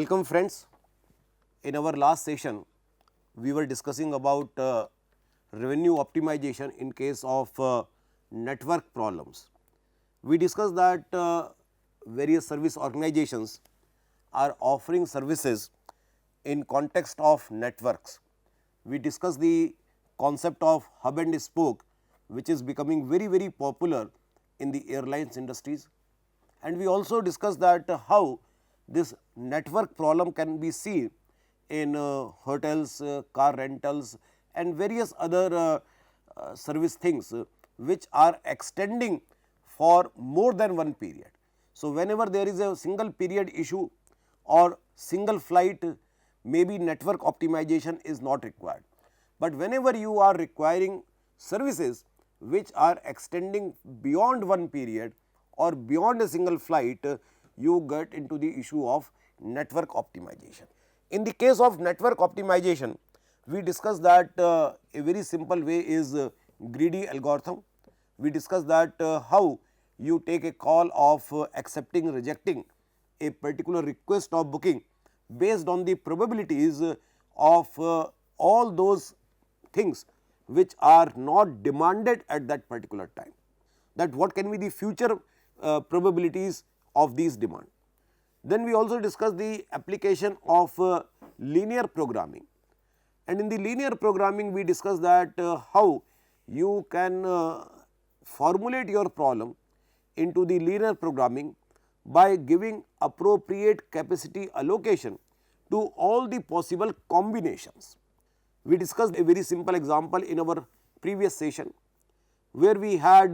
Welcome friends. In our last session, we were discussing about revenue optimization in case of network problems. We discussed that various service organizations are offering services in context of networks. We discussed the concept of hub and spoke, which is becoming very popular in the airlines industries, and we also discussed that how this network problem can be seen in hotels, car rentals and various other service things which are extending for more than one period. So, whenever there is a single period issue or single flight, maybe network optimization is not required, but whenever you are requiring services which are extending beyond one period or beyond a single flight, you get into the issue of network optimization. In the case of network optimization, we discussed that a very simple way is greedy algorithm. We discussed that how you take a call of accepting, rejecting a particular request of booking based on the probabilities of all those things which are not demanded at that particular time, that what can be the future probabilities of these demand. Then we also discussed the application of linear programming, and in the linear programming we discussed that how you can formulate your problem into the linear programming by giving appropriate capacity allocation to all the possible combinations. We discussed a very simple example in our previous session where we had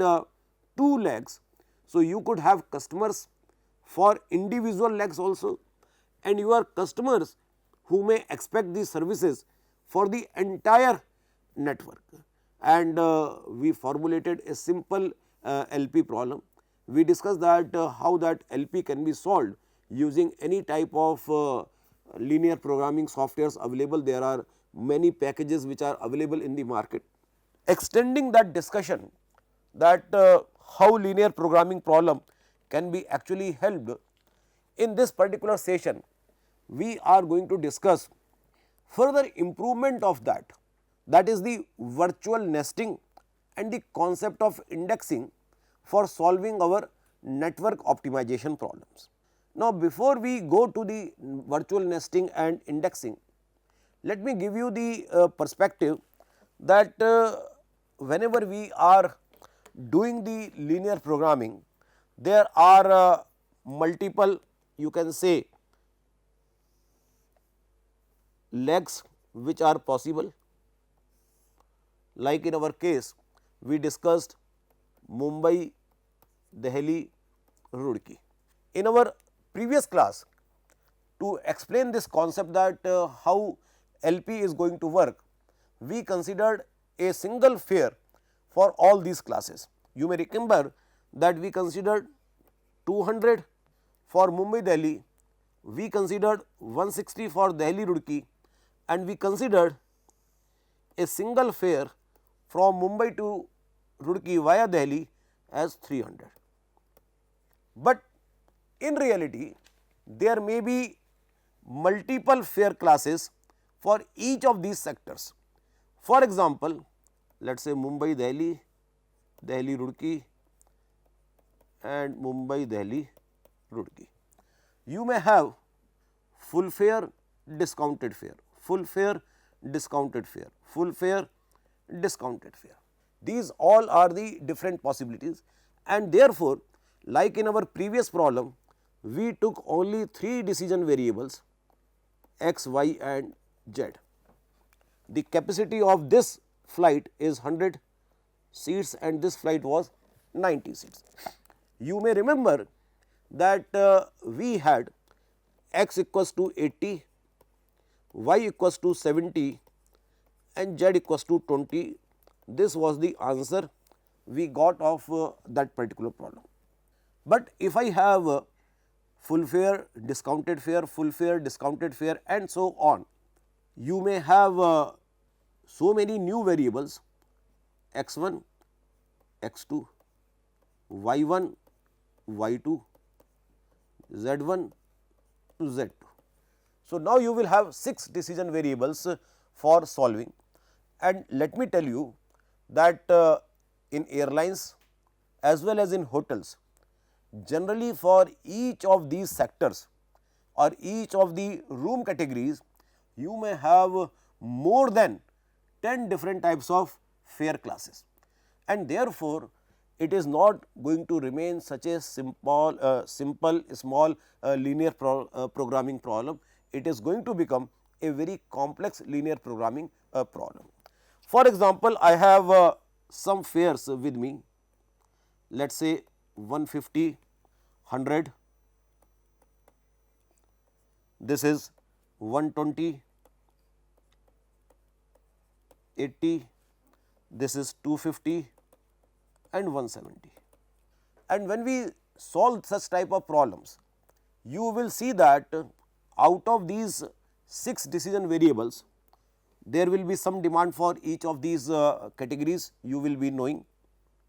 two legs. So, you could have customers for individual legs also, and your customers who may expect these services for the entire network, and we formulated a simple LP problem. We discussed that how that LP can be solved using any type of linear programming softwares available. There are many packages which are available in the market. Extending that discussion that how linear programming problem can be actually helped, in this particular session we are going to discuss further improvement of that, that is the virtual nesting and the concept of indexing for solving our network optimization problems. Now, before we go to the virtual nesting and indexing, let me give you the perspective that whenever we are doing the linear programming, there are multiple, you can say, legs which are possible. Like in our case, we discussed Mumbai, Delhi, Roorkee. In our previous class, to explain this concept that how LP is going to work, we considered a single fare for all these classes. You may remember that we considered 200 for Mumbai Delhi, we considered 160 for Delhi Roorkee, and we considered a single fare from Mumbai to Roorkee via Delhi as 300. But in reality, there may be multiple fare classes for each of these sectors. For example, let us say Mumbai Delhi, Delhi Roorkee and Mumbai Delhi Roorkee. You may have full fare, discounted fare, full fare, discounted fare, full fare, discounted fare. These all are the different possibilities, and therefore, like in our previous problem, we took only 3 decision variables x, y and z. The capacity of this flight is 100 seats and this flight was 90 seats. You may remember that we had x equals to 80, y equals to 70 and z equals to 20. This was the answer we got of that particular problem. But if I have full fare, discounted fare, full fare, discounted fare and so on, you may have so many new variables x1, x2, y1, y2, z1 to z2. So, now you will have 6 decision variables for solving, and let me tell you that in airlines as well as in hotels, generally for each of these sectors or each of the room categories, you may have more than 10 different types of fare classes, and therefore, it is not going to remain such a simple small linear programming problem. It is going to become a very complex linear programming problem. For example, I have some fares with me, let us say 150, 100, this is 120, 80, this is 250 and 170. And when we solve such type of problems, you will see that out of these 6 decision variables, there will be some demand for each of these categories you will be knowing.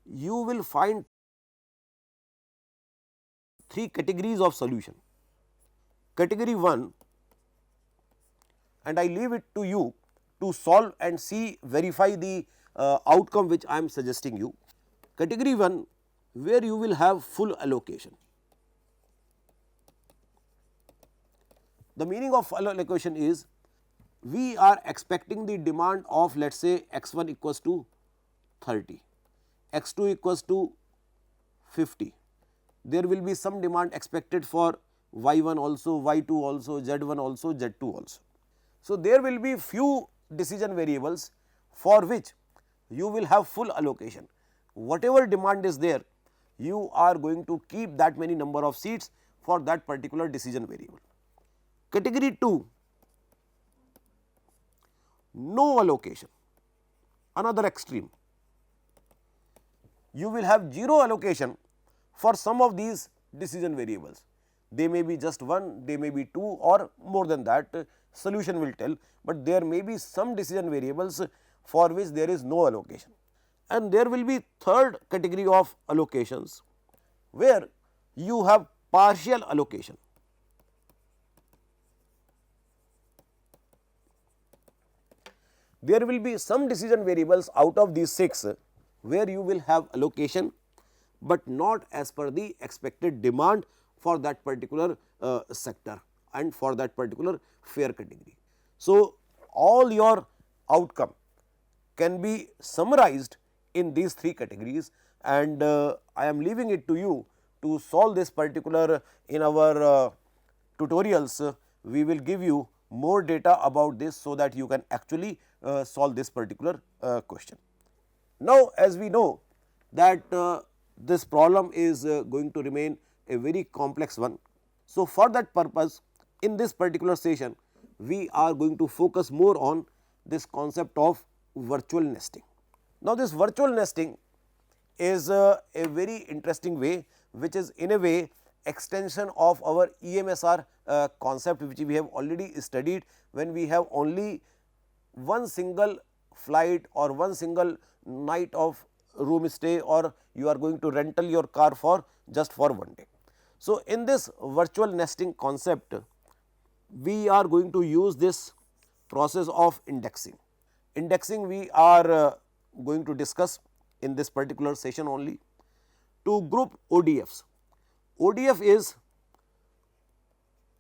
You will find 3 categories of solution. Category 1, and I leave it to you to solve and see, verify the outcome which I am suggesting you. Category 1, where you will have full allocation. The meaning of full allocation is, we are expecting the demand of, let us say, x 1 equals to 30, x 2 equals to 50. There will be some demand expected for y 1 also, y 2 also, z 1 also, z 2 also. So, there will be few decision variables for which you will have full allocation. Whatever demand is there, you are going to keep that many number of seats for that particular decision variable. Category 2, no allocation, another extreme. You will have 0 allocation for some of these decision variables. They may be just 1, they may be 2 or more than that, solution will tell, but there may be some decision variables for which there is no allocation. And there will be third category of allocations, where you have partial allocation. There will be some decision variables out of these 6 where you will have allocation, but not as per the expected demand for that particular sector and for that particular fare category. So, all your outcome can be summarized in these 3 categories, and I am leaving it to you to solve this particular. In our tutorials, we will give you more data about this, so that you can actually solve this particular question. Now, as we know that this problem is going to remain a very complex one. So, for that purpose, in this particular session, we are going to focus more on this concept of virtual nesting. Now, this virtual nesting is a very interesting way, which is in a way extension of our EMSR concept, which we have already studied when we have only one single flight or one single night of room stay, or you are going to rental your car for just for one day. So, in this virtual nesting concept, we are going to use this process of indexing. Indexing we are going to discuss in this particular session only. To group ODFs, ODF is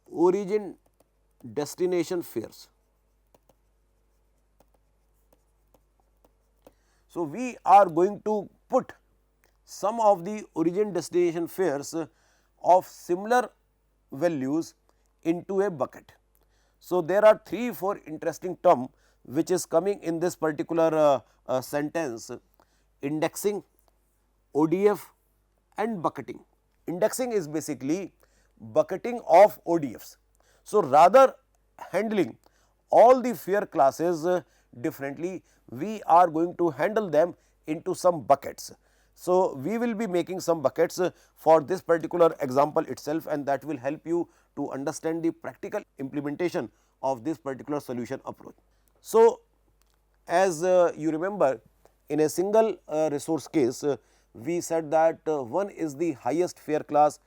origin destination fares. So, we are going to put some of the origin destination fares of similar values into a bucket. So, there are 3-4 interesting terms which is coming in this particular sentence: indexing, ODF and bucketing. Indexing is basically bucketing of ODFs. So, rather handling all the fare classes differently, we are going to handle them into some buckets. So, we will be making some buckets for this particular example itself, and that will help you to understand the practical implementation of this particular solution approach. So, as you remember, in a single resource case, we said that 1 is the highest fare class,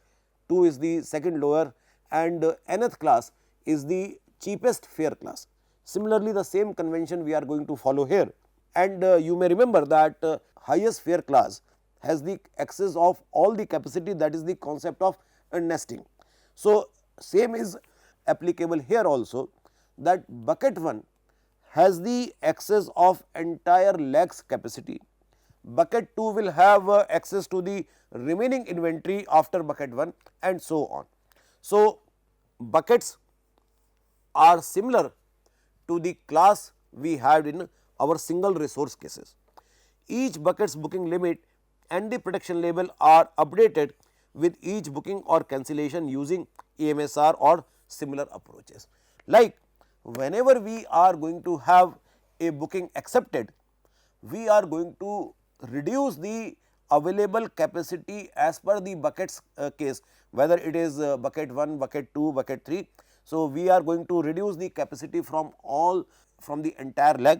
2 is the second lower, and nth class is the cheapest fare class. Similarly, the same convention we are going to follow here, and you may remember that highest fare class has the excess of all the capacity, that is the concept of nesting. So, same is applicable here also, that bucket 1 has the excess of entire legs capacity, bucket 2 will have access to the remaining inventory after bucket 1, and so on. So, buckets are similar to the class we had in our single resource cases. Each bucket's booking limit and the protection label are updated with each booking or cancellation using AMSR or similar approaches. Like whenever we are going to have a booking accepted, we are going to reduce the available capacity as per the buckets case, whether it is bucket 1, bucket 2, bucket 3. So, we are going to reduce the capacity from the entire leg,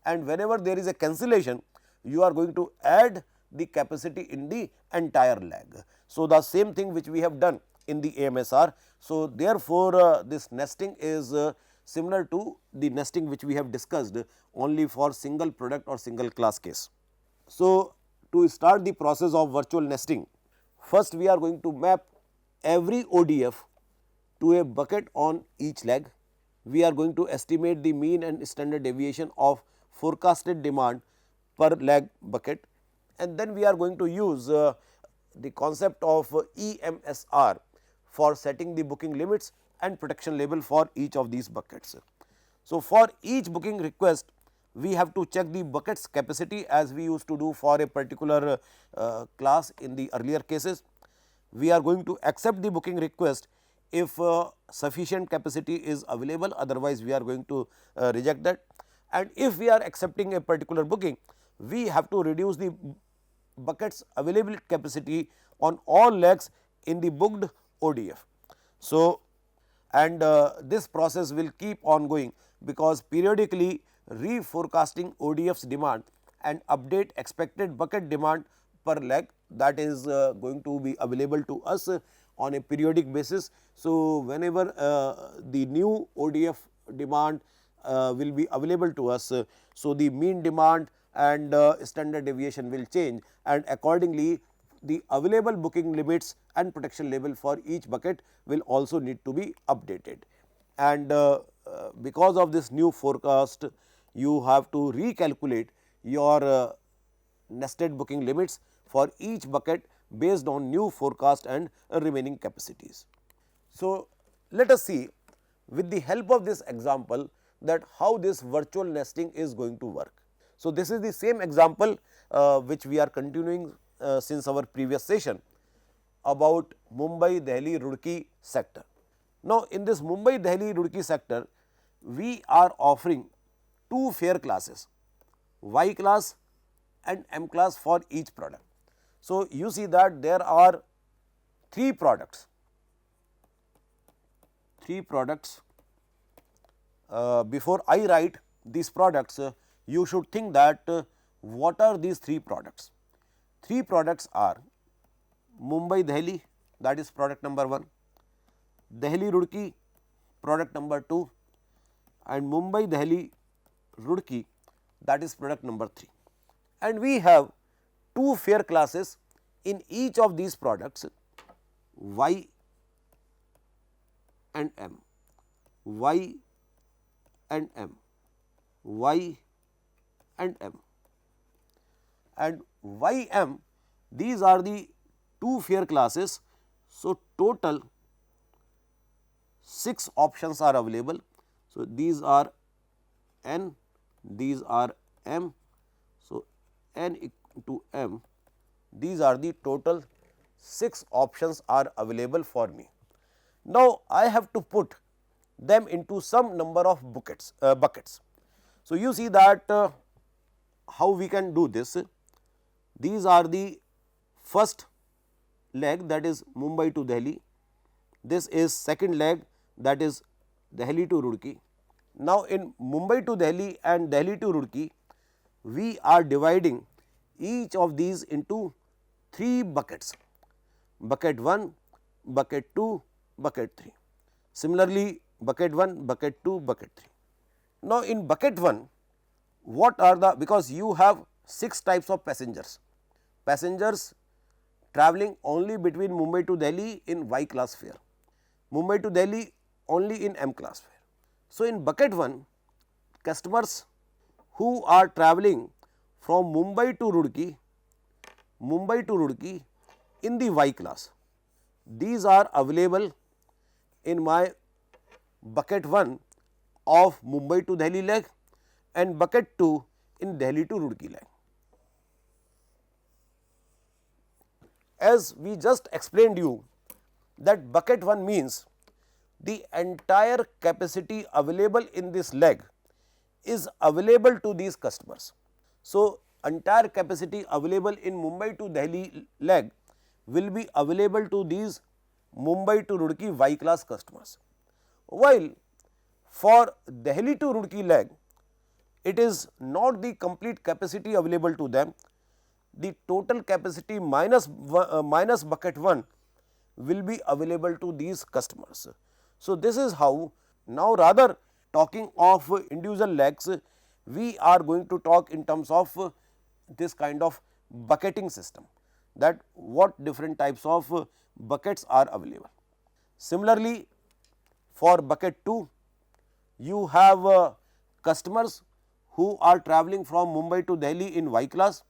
and whenever there is a cancellation, you are going to add the capacity in the entire leg. So, the same thing which we have done in the AMSR. So, therefore, this nesting is similar to the nesting which we have discussed only for single product or single class case. So, to start the process of virtual nesting, first we are going to map every ODF to a bucket on each leg. We are going to estimate the mean and standard deviation of forecasted demand per leg bucket, and then we are going to use the concept of EMSR for setting the booking limits and protection label for each of these buckets. So, for each booking request, we have to check the bucket's capacity as we used to do for a particular class in the earlier cases. We are going to accept the booking request if sufficient capacity is available, otherwise we are going to reject that. And if we are accepting a particular booking, we have to reduce the bucket's available capacity on all legs in the booked ODF. So, and this process will keep on going, because periodically reforecasting ODF's demand and update expected bucket demand per leg, that is going to be available to us on a periodic basis. So, whenever the new ODF demand will be available to us, so the mean demand and standard deviation will change, and accordingly the available booking limits and protection label for each bucket will also need to be updated. And because of this new forecast, you have to recalculate your nested booking limits for each bucket based on new forecast and remaining capacities. So, let us see with the help of this example that how this virtual nesting is going to work. So, this is the same example which we are continuing since our previous session about Mumbai, Delhi, Roorkee sector. Now, in this Mumbai, Delhi, Roorkee sector, we are offering two fare classes, Y class and M class for each product. So, you see that there are three products. Before I write these products, you should think that what are these three products. Three products are Mumbai Delhi, that is product number 1, Delhi Roorkee product number 2, and Mumbai Delhi Roorkee, that is product number 3. And we have two fare classes in each of these products, Y and M, Y and M, Y and M, and YM, these are the two fare classes. So, total 6 options are available. So, these are N, these are M. So, N to M, these are the total 6 options are available for me. Now, I have to put them into some number of buckets. So, you see that how we can do this. These are the first leg, that is Mumbai to Delhi. This is second leg, that is Delhi to Roorkee. Now, in Mumbai to Delhi and Delhi to Roorkee, we are dividing each of these into 3 buckets, bucket 1, bucket 2, bucket 3. Similarly, bucket 1, bucket 2, bucket 3. Now, in bucket 1, what are the, because you have 6 types of passengers, passengers travelling only between Mumbai to Delhi in Y class fare, Mumbai to Delhi only in M class fare. So, in bucket 1, customers who are travelling from Mumbai to Roorkee in the Y class, these are available in my bucket 1 of Mumbai to Delhi leg and bucket 2 in Delhi to Roorkee leg. As we just explained you that bucket 1 means the entire capacity available in this leg is available to these customers. So, entire capacity available in Mumbai to Delhi leg will be available to these Mumbai to Roorkee Y class customers, while for Delhi to Roorkee leg, it is not the complete capacity available to them. The total capacity minus bucket 1 will be available to these customers. So, this is how now rather talking of individual legs, we are going to talk in terms of this kind of bucketing system, that what different types of buckets are available. Similarly, for bucket 2, you have customers who are travelling from Mumbai to Delhi in Y class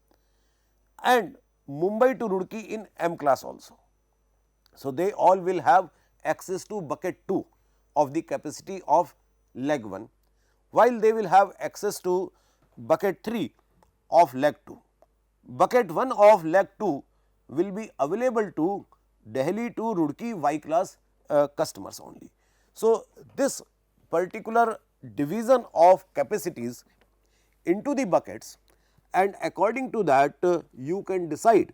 and Mumbai to Roorkee in M class also. So, they all will have access to bucket 2 of the capacity of leg 1, while they will have access to bucket 3 of leg 2. Bucket 1 of leg 2 will be available to Delhi to Roorkee Y class customers only. So, this particular division of capacities into the buckets, and according to that you can decide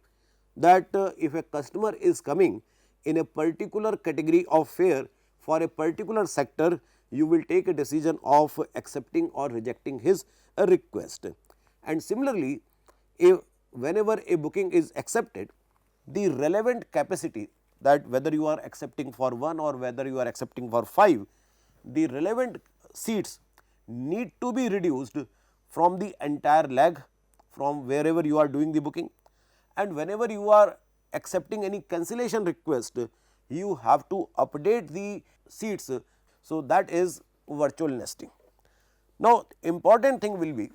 that if a customer is coming in a particular category of fare for a particular sector, you will take a decision of accepting or rejecting his request. And similarly, if whenever a booking is accepted, the relevant capacity, that whether you are accepting for 1 or whether you are accepting for 5, the relevant seats need to be reduced from the entire leg from wherever you are doing the booking, and whenever you are accepting any cancellation request, you have to update the seats. So, that is virtual nesting. Now, important thing will be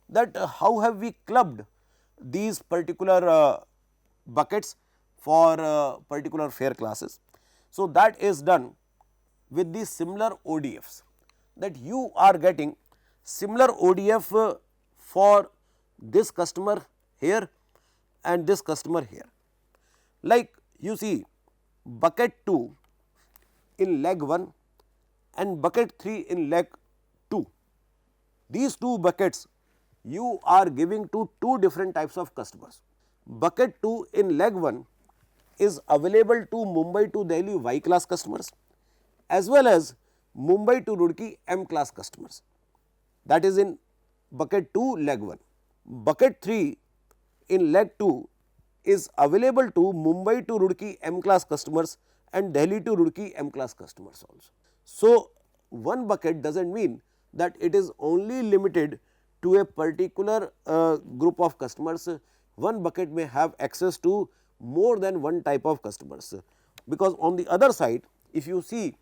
that how have we clubbed these particular buckets for particular fare classes. So, that is done with the similar ODFs, that you are getting similar ODF for this customer here and this customer here. Like you see bucket 2 in leg 1 and bucket 3 in leg 2. These two buckets you are giving to 2 different types of customers. Bucket 2 in leg 1 is available to Mumbai to Delhi Y class customers as well as Mumbai to Roorkee M class customers, that is in bucket 2 leg 1. Bucket 3 in leg 2 is available to Mumbai to Roorkee M class customers and Delhi to Roorkee M class customers also. So, one bucket does not mean that it is only limited to a particular group of customers. One bucket may have access to more than one type of customers, because on the other side if you see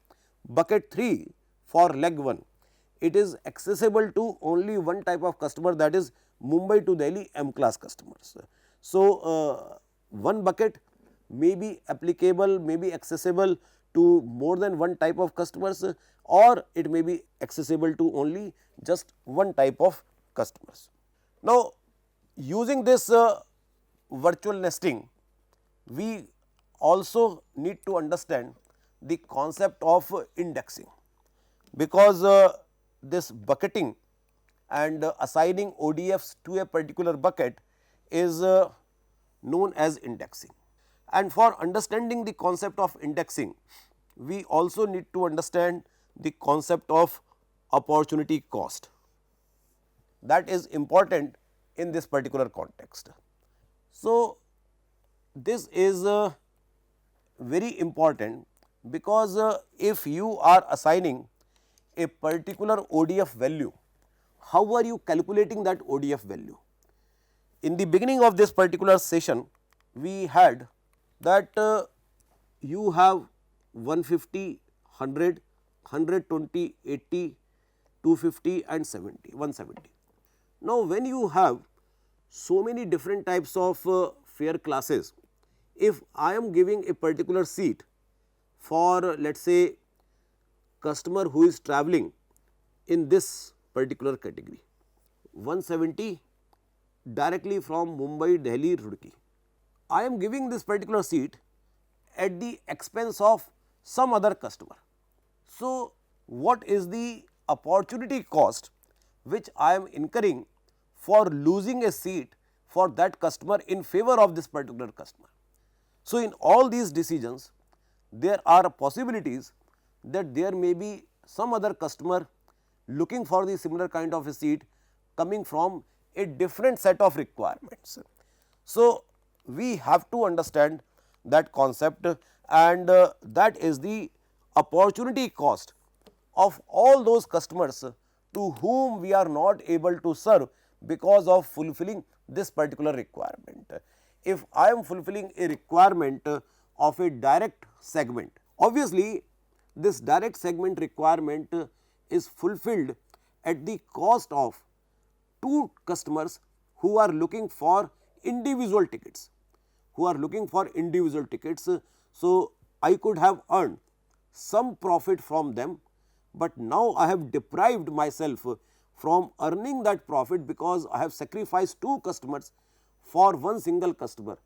bucket 3 for leg 1, it is accessible to only one type of customer, that is Mumbai to Delhi M class customers. So, one bucket may be applicable, may be accessible to more than one type of customers, or it may be accessible to only just one type of customers. Now, using this virtual nesting, we also need to understand the concept of indexing, because this bucketing and assigning ODFs to a particular bucket is known as indexing. And for understanding the concept of indexing, we also need to understand the concept of opportunity cost. That is important in this particular context. So, this is very important, because if you are assigning a particular ODF value, how are you calculating that ODF value? In the beginning of this particular session, we had that you have 150, 100, 120, 80, 250 and 70, 170. Now, when you have so many different types of fare classes, if I am giving a particular seat for let us say customer who is travelling in this particular category, 170 directly from Mumbai, Delhi, Roorkee. I am giving this particular seat at the expense of some other customer. So, what is the opportunity cost which I am incurring for losing a seat for that customer in favor of this particular customer? So, in all these decisions, there are possibilities that there may be some other customer looking for the similar kind of a seat coming from a different set of requirements. So, we have to understand that concept, and that is the opportunity cost of all those customers to whom we are not able to serve because of fulfilling this particular requirement. If I am fulfilling a requirement of a direct segment, obviously this direct segment requirement is fulfilled at the cost of two customers who are looking for individual tickets, So, I could have earned some profit from them, but now I have deprived myself from earning that profit because I have sacrificed two customers for one single customer,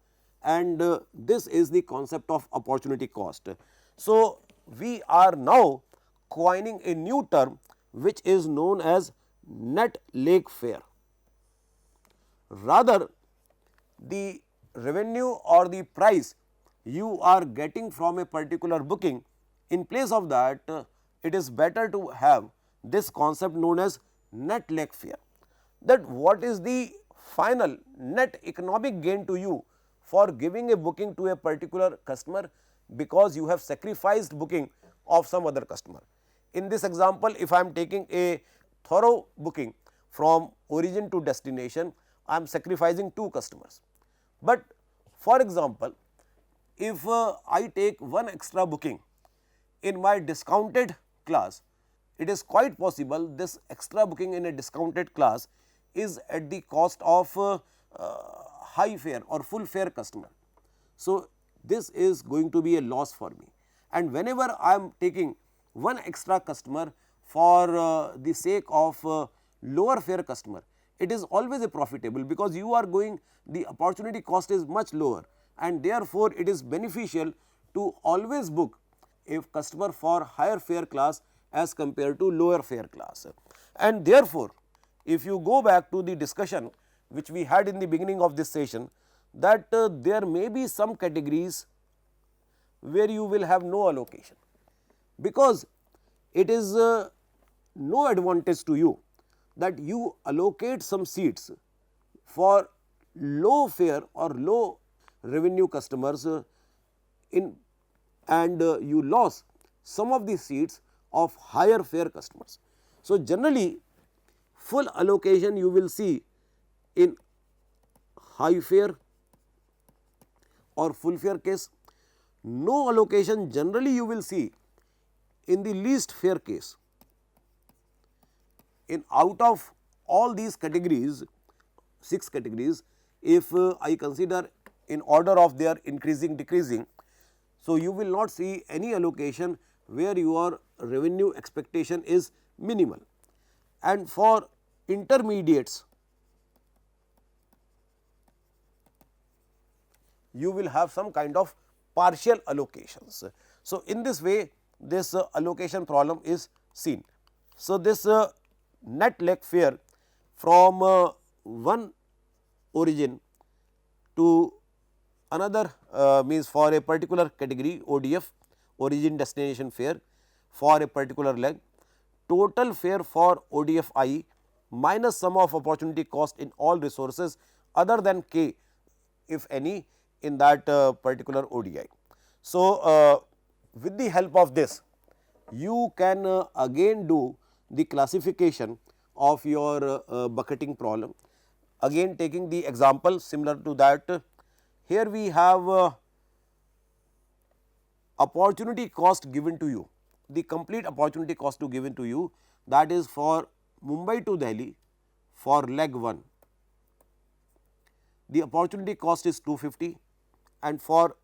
and this is the concept of opportunity cost. So, we are now coining a new term which is known as net leg fare. Rather, the revenue or the price you are getting from a particular booking, in place of that it is better to have this concept known as net leg fare, that what is the final net economic gain to you for giving a booking to a particular customer because you have sacrificed booking of some other customer. In this example, if I am taking a thorough booking from origin to destination, I am sacrificing two customers. But for example, if I take one extra booking in my discounted class, it is quite possible this extra booking in a discounted class is at the cost of high fare or full fare customer. So, this is going to be a loss for me, and whenever I am taking one extra customer for the sake of lower fare customer, it is always a profitable because you are going, the opportunity cost is much lower, and therefore, it is beneficial to always book a customer for higher fare class as compared to lower fare class. And therefore, if you go back to the discussion which we had in the beginning of this session, that there may be some categories where you will have no allocation, because it is no advantage to you that you allocate some seats for low fare or low revenue customers and you lost some of the seats of higher fare customers. So, generally full allocation you will see in high fare or full fare case, no allocation generally you will see in the least fare case. In out of all these categories, 6 categories, if I consider in order of their increasing decreasing, so you will not see any allocation where your revenue expectation is minimal, and for intermediates you will have some kind of partial allocations. So, in this way this allocation problem is seen. So, this net leg fare from one origin to another means for a particular category ODF, origin destination fare, for a particular leg, total fare for ODFI minus sum of opportunity cost in all resources other than K if any in that particular ODI. So, with the help of this, you can again do the classification of your bucketing problem. Again taking the example similar to that, here we have opportunity cost given to you, the complete opportunity cost to given to you, that is for Mumbai to Delhi for leg 1, the opportunity cost is 250, and for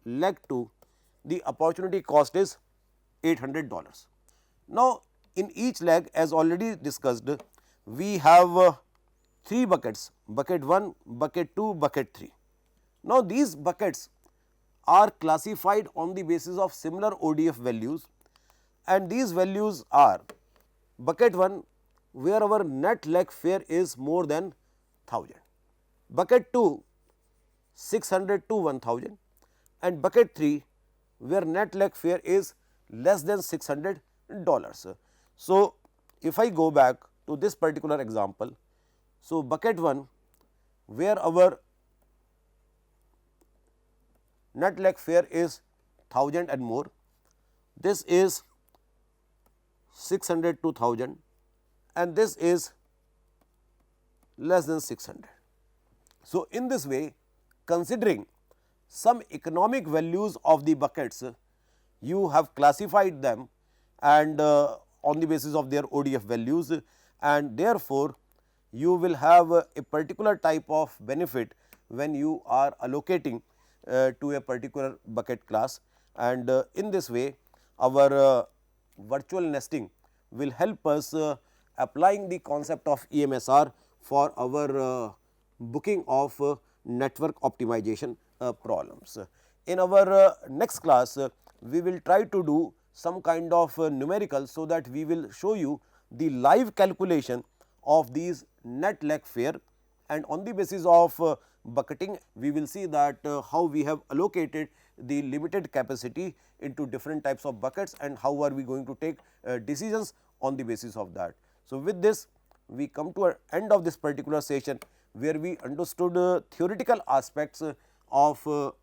leg 2 the opportunity cost is $800. Now, in each leg, as already discussed, we have 3 buckets, bucket 1, bucket 2, bucket 3. Now, these buckets are classified on the basis of similar ODF values, and these values are bucket 1 where our net leg fare is more than 1000, bucket 2 600 to 1000, and bucket 3 where net leg fare is less than $600. So, if I go back to this particular example, so bucket 1 where our net leg fare is 1000 and more, this is 600 to 1000, and this is less than 600. So, in this way, considering some economic values of the buckets, you have classified them and on the basis of their ODF values, and therefore, you will have a particular type of benefit when you are allocating to a particular bucket class, and in this way our virtual nesting will help us applying the concept of EMSR for our booking of network optimization problems. In our next class, we will try to do some kind of numerical, so that we will show you the live calculation of these net leg fare, and on the basis of bucketing we will see that how we have allocated the limited capacity into different types of buckets, and how are we going to take decisions on the basis of that. So, with this we come to an end of this particular session, where we understood theoretical aspects of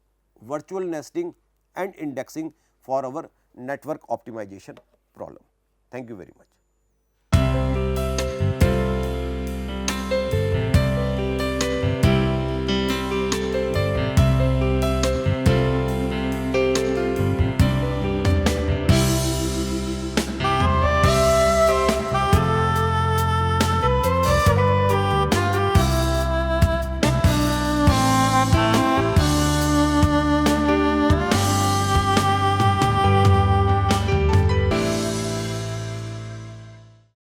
virtual nesting and indexing for our network optimization problem. Thank you very much.